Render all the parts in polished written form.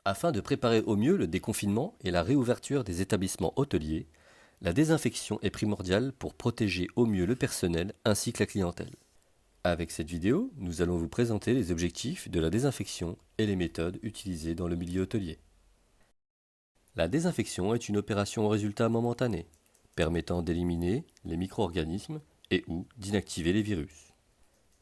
Afin de préparer au mieux le déconfinement et la réouverture des établissements hôteliers, la désinfection est primordiale pour protéger au mieux le personnel ainsi que la clientèle. Avec cette vidéo, nous allons vous présenter les objectifs de la désinfection et les méthodes utilisées dans le milieu hôtelier. La désinfection est une opération au résultat momentané, permettant d'éliminer les micro-organismes et ou d'inactiver les virus.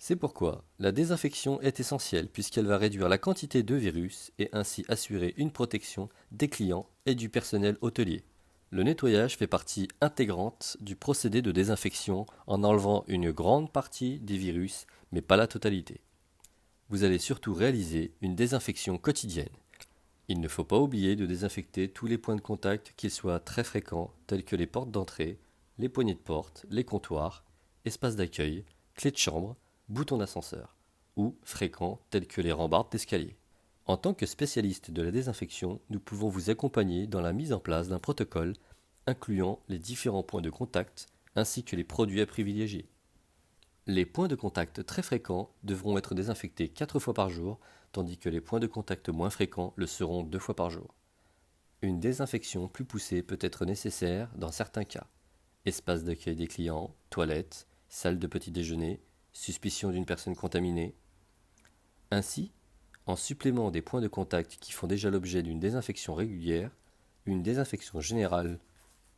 C'est pourquoi la désinfection est essentielle puisqu'elle va réduire la quantité de virus et ainsi assurer une protection des clients et du personnel hôtelier. Le nettoyage fait partie intégrante du procédé de désinfection en enlevant une grande partie des virus, mais pas la totalité. Vous allez surtout réaliser une désinfection quotidienne. Il ne faut pas oublier de désinfecter tous les points de contact, qu'ils soient très fréquents, tels que les portes d'entrée, les poignées de porte, les comptoirs, espaces d'accueil, clés de chambre, boutons d'ascenseur, ou fréquents, tels que les rambardes d'escalier. En tant que spécialiste de la désinfection, nous pouvons vous accompagner dans la mise en place d'un protocole incluant les différents points de contact ainsi que les produits à privilégier. Les points de contact très fréquents devront être désinfectés 4 fois par jour, tandis que les points de contact moins fréquents le seront 2 fois par jour. Une désinfection plus poussée peut être nécessaire dans certains cas. Espace d'accueil des clients, toilettes, salle de petit déjeuner, suspicion d'une personne contaminée. Ainsi, en supplément des points de contact qui font déjà l'objet d'une désinfection régulière, une désinfection générale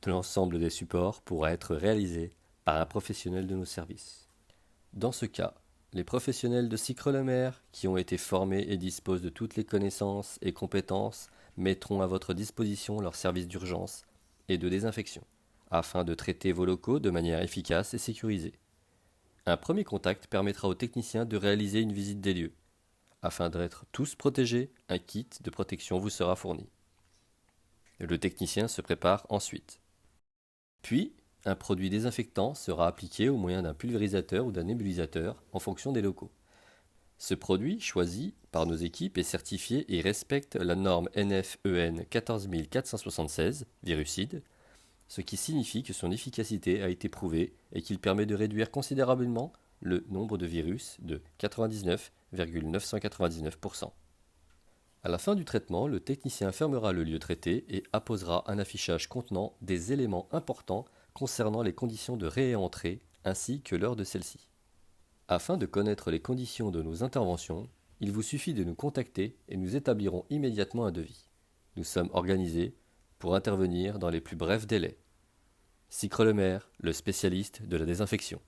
de l'ensemble des supports pourra être réalisée par un professionnel de nos services. Dans ce cas, les professionnels de Cycre-le-Maire, qui ont été formés et disposent de toutes les connaissances et compétences, mettront à votre disposition leurs services d'urgence et de désinfection, afin de traiter vos locaux de manière efficace et sécurisée. Un premier contact permettra aux techniciens de réaliser une visite des lieux. Afin d'être tous protégés, un kit de protection vous sera fourni. Le technicien se prépare ensuite. Puis, un produit désinfectant sera appliqué au moyen d'un pulvérisateur ou d'un nébulisateur en fonction des locaux. Ce produit, choisi par nos équipes, est certifié et respecte la norme NF-EN 14476, virucide, ce qui signifie que son efficacité a été prouvée et qu'il permet de réduire considérablement le nombre de virus de 99,999%. À la fin du traitement, le technicien fermera le lieu traité et apposera un affichage contenant des éléments importants concernant les conditions de réentrée ainsi que l'heure de celle-ci. Afin de connaître les conditions de nos interventions, il vous suffit de nous contacter et nous établirons immédiatement un devis. Nous sommes organisés pour intervenir dans les plus brefs délais. Cycre-le-Maire, le spécialiste de la désinfection.